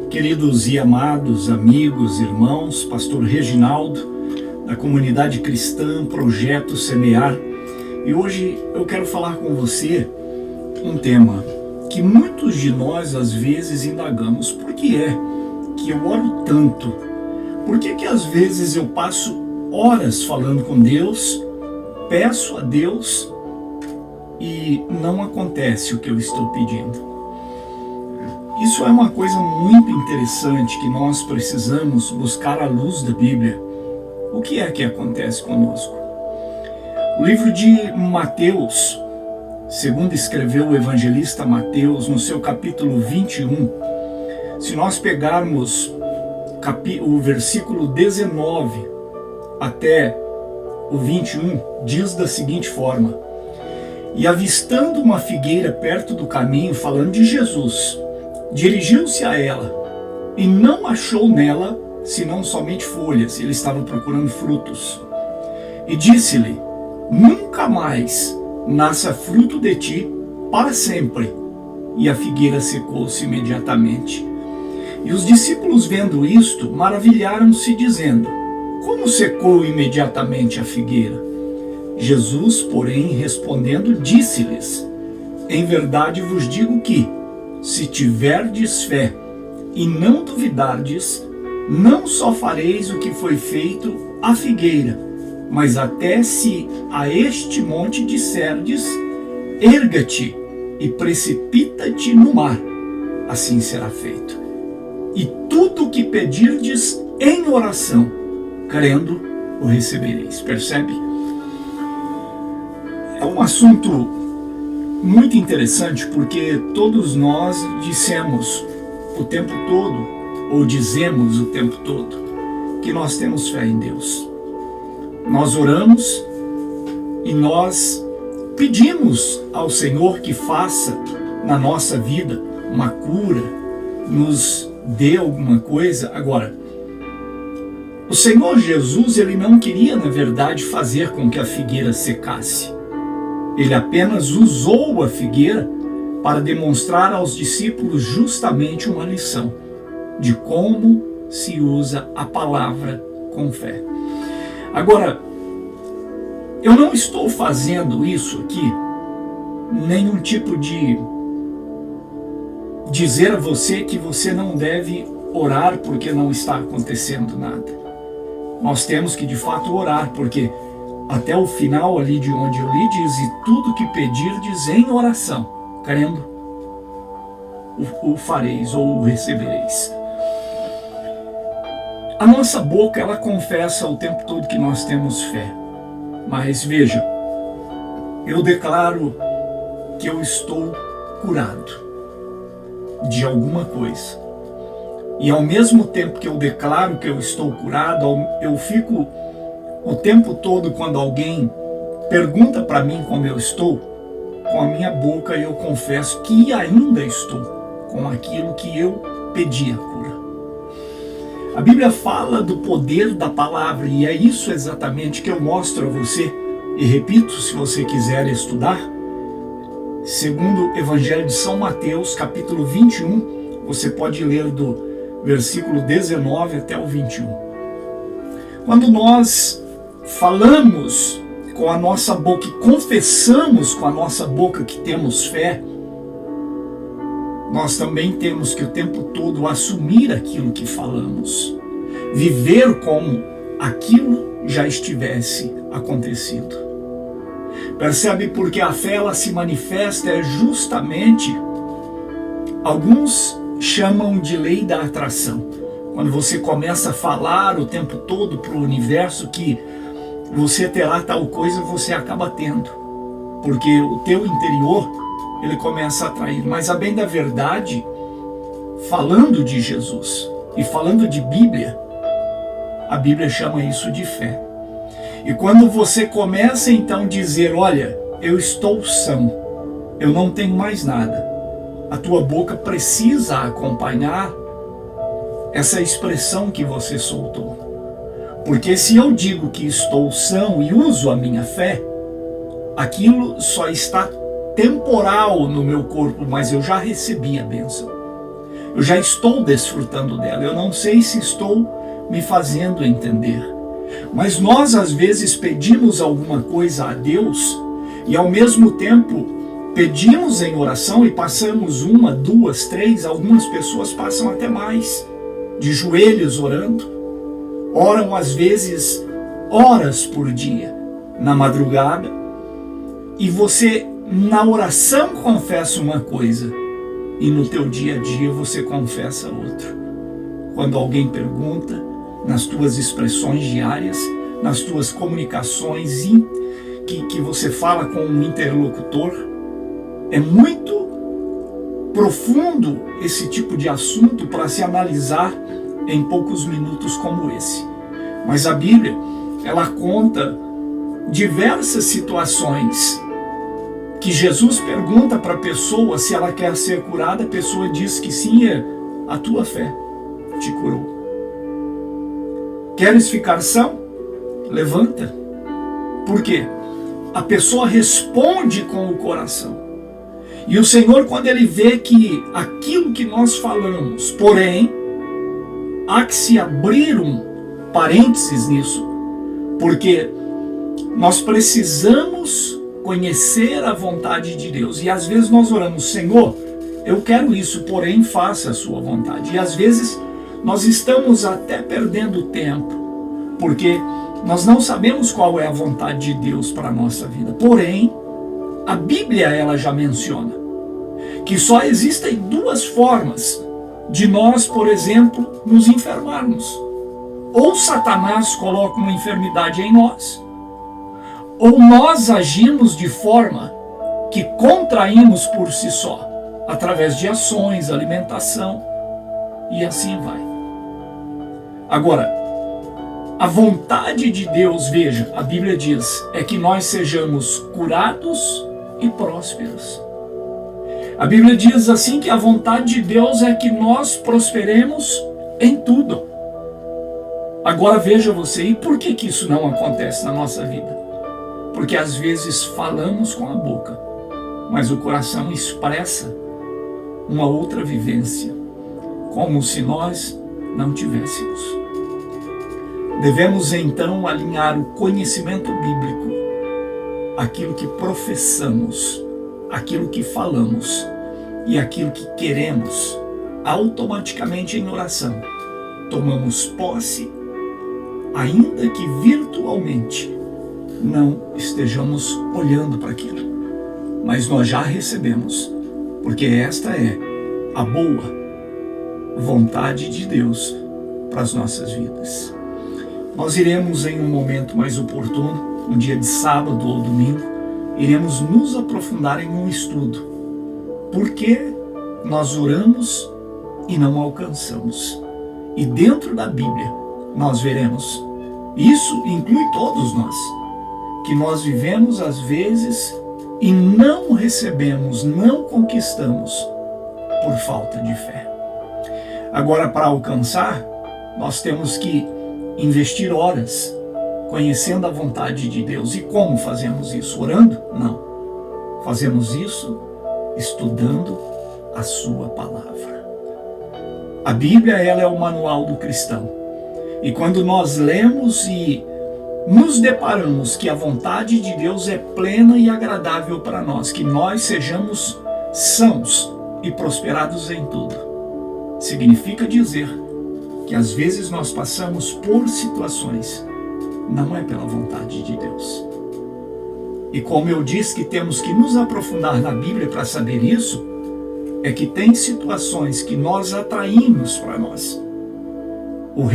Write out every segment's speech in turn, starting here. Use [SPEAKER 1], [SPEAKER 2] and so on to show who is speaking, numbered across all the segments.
[SPEAKER 1] Queridos e amados amigos, irmãos, pastor Reginaldo, da comunidade cristã Projeto Semear, e hoje eu quero falar com você um tema que muitos de nós às vezes indagamos. Por que é que eu oro tanto? Por que às vezes eu passo horas falando com Deus, peço a Deus e não acontece o que eu estou pedindo? Isso é uma coisa muito interessante que nós precisamos buscar à luz da Bíblia. O que é que acontece conosco? O livro de Mateus, segundo escreveu o evangelista Mateus, no seu capítulo 21, se nós pegarmos o versículo 19 até o 21, diz da seguinte forma: E avistando uma figueira perto do caminho, falando de Jesus, dirigiu-se a ela e não achou nela senão somente folhas. Ele estava procurando frutos. E disse-lhe: Nunca mais nasça fruto de ti para sempre. E a figueira secou-se imediatamente. E os discípulos, vendo isto, maravilharam-se, dizendo: Como secou imediatamente a figueira? Jesus, porém, respondendo, disse-lhes: Em verdade vos digo que, se tiverdes fé e não duvidardes, não só fareis o que foi feito à figueira, mas até se a este monte disserdes: erga-te e precipita-te no mar, assim será feito. E tudo o que pedirdes em oração, crendo, o recebereis. Percebe? É um assunto muito interessante, porque todos nós dissemos o tempo todo, ou dizemos o tempo todo, que nós temos fé em Deus. Nós oramos e nós pedimos ao Senhor que faça na nossa vida uma cura, nos dê alguma coisa. Agora, o Senhor Jesus, ele não queria, na verdade, fazer com que a figueira secasse. Ele apenas usou a figueira para demonstrar aos discípulos justamente uma lição de como se usa a palavra com fé. Agora, eu não estou fazendo isso aqui, nenhum tipo de dizer a você que você não deve orar porque não está acontecendo nada. Nós temos que de fato orar, porque até o final ali de onde eu li diz: e tudo que pedirdes em oração, crendo, o fareis ou o recebereis. A nossa boca, ela confessa o tempo todo que nós temos fé. Mas veja, eu declaro que eu estou curado de alguma coisa. E ao mesmo tempo que eu declaro que eu estou curado, eu fico o tempo todo, quando alguém pergunta para mim como eu estou, com a minha boca eu confesso que ainda estou com aquilo que eu pedi a cura. A Bíblia fala do poder da palavra, e é isso exatamente que eu mostro a você. E repito, se você quiser estudar, segundo o Evangelho de São Mateus, capítulo 21, você pode ler do versículo 19 até o 21. Quando nós falamos com a nossa boca e confessamos com a nossa boca que temos fé, nós também temos que o tempo todo assumir aquilo que falamos, viver como aquilo já estivesse acontecido. Percebe? Porque a fé, ela se manifesta justamente, alguns chamam de lei da atração. Quando você começa a falar o tempo todo para o universo que você terá tal coisa, você acaba tendo, porque o teu interior, ele começa a atrair. Mas a bem da verdade, falando de Jesus e falando de Bíblia, a Bíblia chama isso de fé. E quando você começa então a dizer: olha, eu estou são, eu não tenho mais nada, a tua boca precisa acompanhar essa expressão que você soltou. Porque se eu digo que estou são e uso a minha fé, aquilo só está temporal no meu corpo, mas eu já recebi a bênção. Eu já estou desfrutando dela. Eu não sei se estou me fazendo entender. Mas nós, às vezes, pedimos alguma coisa a Deus e, ao mesmo tempo, pedimos em oração e passamos 1, 2, 3, algumas pessoas passam até mais, de joelhos orando. Oram, às vezes, horas por dia, na madrugada. E você, na oração, confessa uma coisa e no teu dia a dia você confessa outra. Quando alguém pergunta, nas tuas expressões diárias, nas tuas comunicações que você fala com um interlocutor, é muito profundo esse tipo de assunto para se analisar em poucos minutos como esse. Mas a Bíblia, ela conta diversas situações que Jesus pergunta para a pessoa se ela quer ser curada, a pessoa diz que sim, a tua fé te curou. Queres ficar são? Levanta. Por quê? A pessoa responde com o coração. E o Senhor, quando Ele vê que aquilo que nós falamos, porém, há que se abrir um parênteses nisso, porque nós precisamos conhecer a vontade de Deus. E às vezes nós oramos, Senhor, eu quero isso, porém faça a sua vontade. E às vezes nós estamos até perdendo tempo, porque nós não sabemos qual é a vontade de Deus para a nossa vida. Porém, a Bíblia, ela já menciona que só existem 2 formas de nós, por exemplo, nos enfermarmos. Ou Satanás coloca uma enfermidade em nós, ou nós agimos de forma que contraímos por si só, através de ações, alimentação, e assim vai. Agora, a vontade de Deus, veja, a Bíblia diz, é que nós sejamos curados e prósperos. A Bíblia diz assim que a vontade de Deus é que nós prosperemos em tudo. Agora veja você, e por que isso não acontece na nossa vida? Porque às vezes falamos com a boca, mas o coração expressa uma outra vivência, como se nós não tivéssemos. Devemos então alinhar o conhecimento bíblico, aquilo que professamos, aquilo que falamos e aquilo que queremos, automaticamente em oração. Tomamos posse, ainda que virtualmente não estejamos olhando para aquilo, mas nós já recebemos, porque esta é a boa vontade de Deus para as nossas vidas. Nós iremos em um momento mais oportuno, um dia de sábado ou domingo, iremos nos aprofundar em um estudo. Por que nós oramos e não alcançamos? E dentro da Bíblia nós veremos, isso inclui todos nós, que nós vivemos às vezes e não recebemos, não conquistamos por falta de fé. Agora, para alcançar, nós temos que investir horas conhecendo a vontade de Deus. E como fazemos isso? Orando? Não. Fazemos isso estudando a sua palavra. A Bíblia, ela é o manual do cristão. E quando nós lemos e nos deparamos que a vontade de Deus é plena e agradável para nós, que nós sejamos sãos e prosperados em tudo, significa dizer que às vezes nós passamos por situações, não é pela vontade de Deus. E como eu disse que temos que nos aprofundar na Bíblia para saber isso, é que tem situações que nós atraímos para nós. O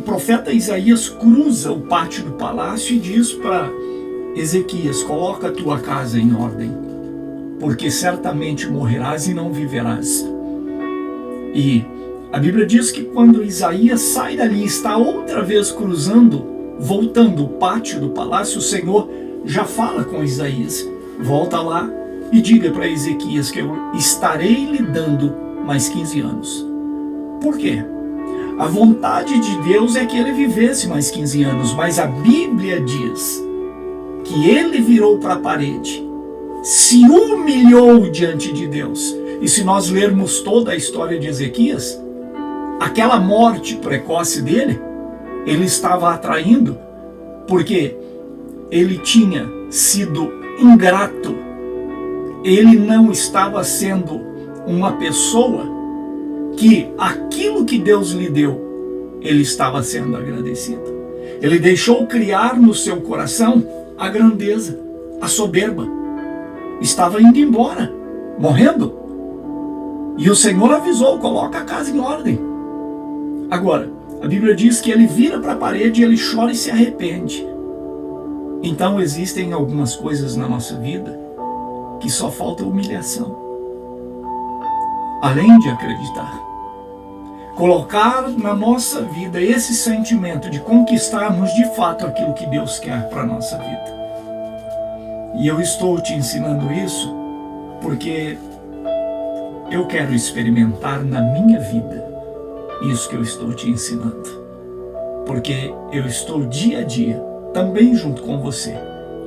[SPEAKER 1] profeta Isaías cruza o pátio do palácio e diz para Ezequias, coloca a tua casa em ordem, porque certamente morrerás e não viverás. E a Bíblia diz que quando Isaías sai dali, está outra vez cruzando, voltando o pátio do palácio, o Senhor já fala com Isaías, volta lá e diga para Ezequias que eu estarei lhe dando mais 15 anos. Por quê? A vontade de Deus é que ele vivesse mais 15 anos, mas a Bíblia diz que ele virou para a parede, se humilhou diante de Deus, E se nós lermos toda a história de Ezequias, aquela morte precoce dele, ele estava atraindo porque ele tinha sido ingrato. Ele não estava sendo uma pessoa que aquilo que Deus lhe deu, ele estava sendo agradecido. Ele deixou criar no seu coração a grandeza, a soberba. Estava indo embora, morrendo. E o Senhor avisou, coloca a casa em ordem. Agora, a Bíblia diz que ele vira para a parede, ele chora e se arrepende. Então existem algumas coisas na nossa vida que só falta humilhação. Além de acreditar. Colocar na nossa vida esse sentimento de conquistarmos de fato aquilo que Deus quer para a nossa vida. E eu estou te ensinando isso porque eu quero experimentar na minha vida isso que eu estou te ensinando. Porque eu estou dia a dia, também junto com você,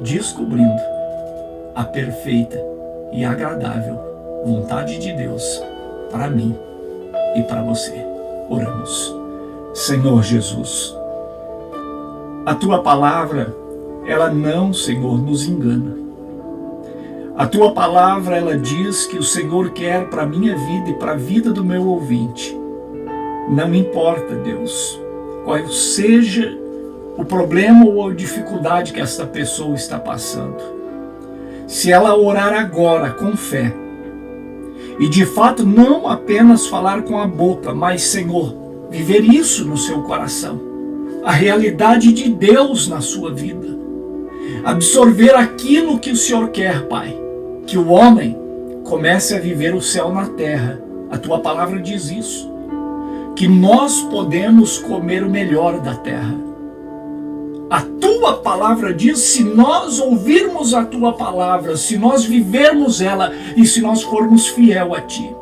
[SPEAKER 1] descobrindo a perfeita e agradável vontade de Deus para mim e para você. Oramos. Senhor Jesus, a Tua palavra, ela não, Senhor, nos engana. A Tua palavra, ela diz que o Senhor quer para a minha vida e para a vida do meu ouvinte. Não importa, Deus, qual seja o problema ou a dificuldade que esta pessoa está passando. Se ela orar agora com fé, e de fato não apenas falar com a boca, mas, Senhor, viver isso no seu coração. A realidade de Deus na sua vida. Absorver aquilo que o Senhor quer, Pai. Que o homem comece a viver o céu na terra. A Tua palavra diz isso. Que nós podemos comer o melhor da terra. A Tua palavra diz, se nós ouvirmos a Tua palavra, se nós vivermos ela e se nós formos fiel a Ti,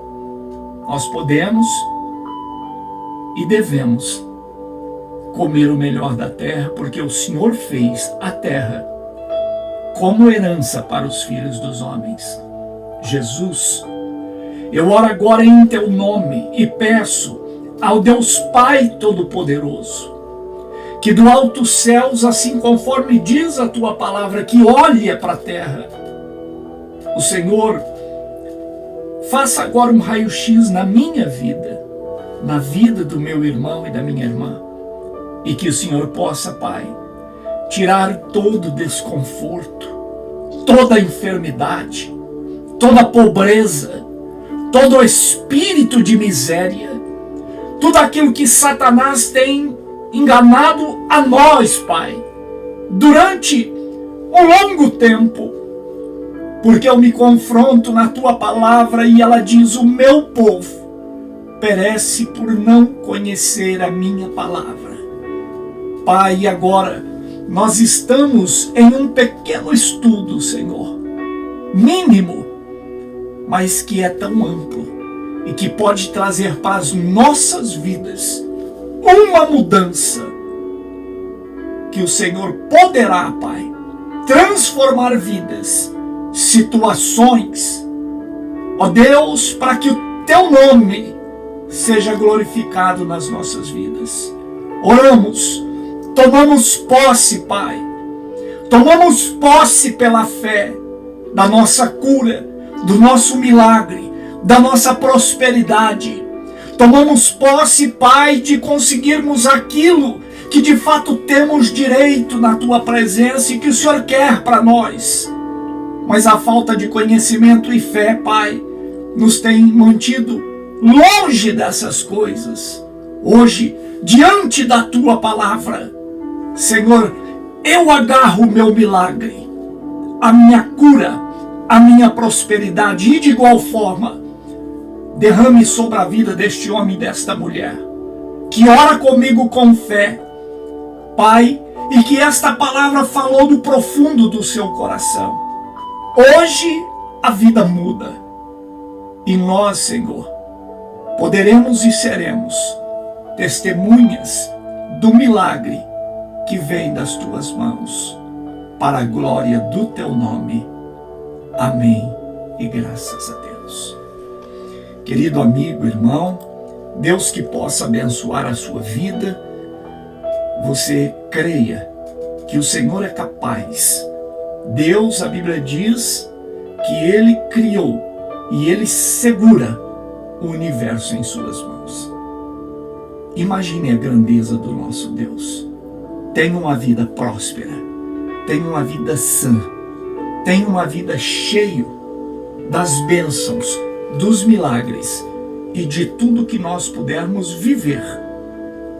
[SPEAKER 1] nós podemos e devemos comer o melhor da terra, porque o Senhor fez a terra como herança para os filhos dos homens. Jesus, eu oro agora em Teu nome e peço ao Deus Pai Todo-Poderoso, que do alto céus, assim conforme diz a Tua palavra, que olhe para a terra. O Senhor faça agora um raio-x na minha vida, na vida do meu irmão e da minha irmã, e que o Senhor possa, Pai, tirar todo o desconforto, toda a enfermidade, toda a pobreza, todo o espírito de miséria, tudo aquilo que Satanás tem enganado a nós, Pai, durante um longo tempo, porque eu me confronto na Tua palavra e ela diz, o meu povo perece por não conhecer a minha palavra. Pai, agora nós estamos em um pequeno estudo, Senhor, mínimo, mas que é tão amplo e que pode trazer para as nossas vidas uma mudança que o Senhor poderá, Pai, transformar vidas, situações, ó Deus, para que o Teu nome seja glorificado nas nossas vidas. Oramos, tomamos posse, Pai, tomamos posse pela fé da nossa cura, do nosso milagre, da nossa prosperidade. Tomamos posse, Pai, de conseguirmos aquilo que de fato temos direito na Tua presença e que o Senhor quer para nós. Mas a falta de conhecimento e fé, Pai, nos tem mantido longe dessas coisas. Hoje, diante da Tua palavra, Senhor, eu agarro o meu milagre, a minha cura, a minha prosperidade e de igual forma, derrame sobre a vida deste homem e desta mulher, que ora comigo com fé, Pai, e que esta palavra falou do profundo do seu coração. Hoje a vida muda, e nós, Senhor, poderemos e seremos testemunhas do milagre que vem das Tuas mãos, para a glória do Teu nome. Amém e graças a Deus. Querido amigo, irmão, Deus que possa abençoar a sua vida, você creia que o Senhor é capaz. Deus, a Bíblia diz que Ele criou e Ele segura o universo em suas mãos. Imagine a grandeza do nosso Deus. Tenha uma vida próspera, tenha uma vida sã, tenha uma vida cheia das bênçãos, dos milagres e de tudo que nós pudermos viver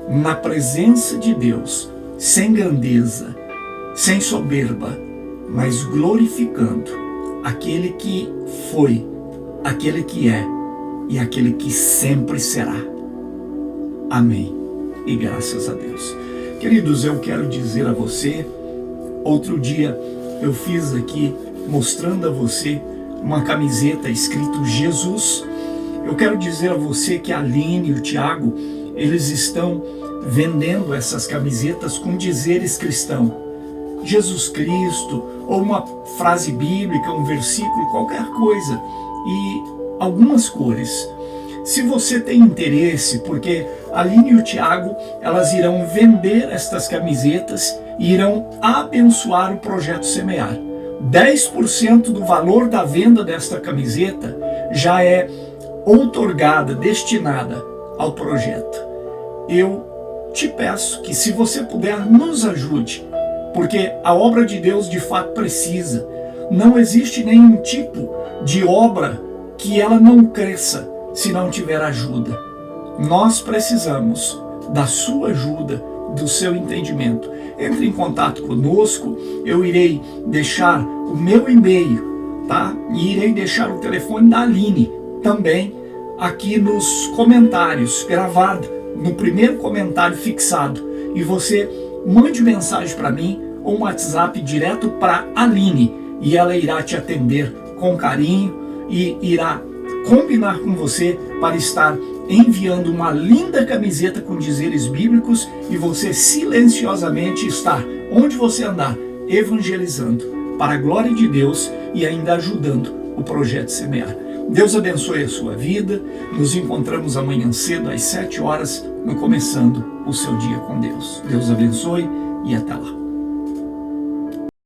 [SPEAKER 1] na presença de Deus, sem grandeza, sem soberba, mas glorificando aquele que foi, aquele que é e aquele que sempre será. Amém. E graças a Deus. Queridos, eu quero dizer a você, outro dia eu fiz aqui mostrando a você uma camiseta escrito Jesus. Eu quero dizer a você que a Aline e o Tiago, eles estão vendendo essas camisetas com dizeres cristãos. Jesus Cristo, ou uma frase bíblica, um versículo, qualquer coisa, e algumas cores. Se você tem interesse, porque a Aline e o Tiago, elas irão vender estas camisetas e irão abençoar o Projeto Semear. 10% do valor da venda desta camiseta já é outorgada, destinada ao projeto. Eu te peço que, se você puder, nos ajude, porque a obra de Deus de fato precisa. Não existe nenhum tipo de obra que ela não cresça se não tiver ajuda. Nós precisamos da sua ajuda, do seu entendimento. Entre em contato conosco, eu irei deixar o meu e-mail, tá? E irei deixar o telefone da Aline também aqui nos comentários, gravado no primeiro comentário fixado. E você mande mensagem para mim ou um WhatsApp direto para a Aline e ela irá te atender com carinho e irá combinar com você para estar enviando uma linda camiseta com dizeres bíblicos e você silenciosamente estar onde você andar, evangelizando para a glória de Deus e ainda ajudando o Projeto Semear. Deus abençoe a sua vida. Nos encontramos amanhã cedo às 7 horas, no Começando o Seu Dia com Deus. Deus abençoe e até lá.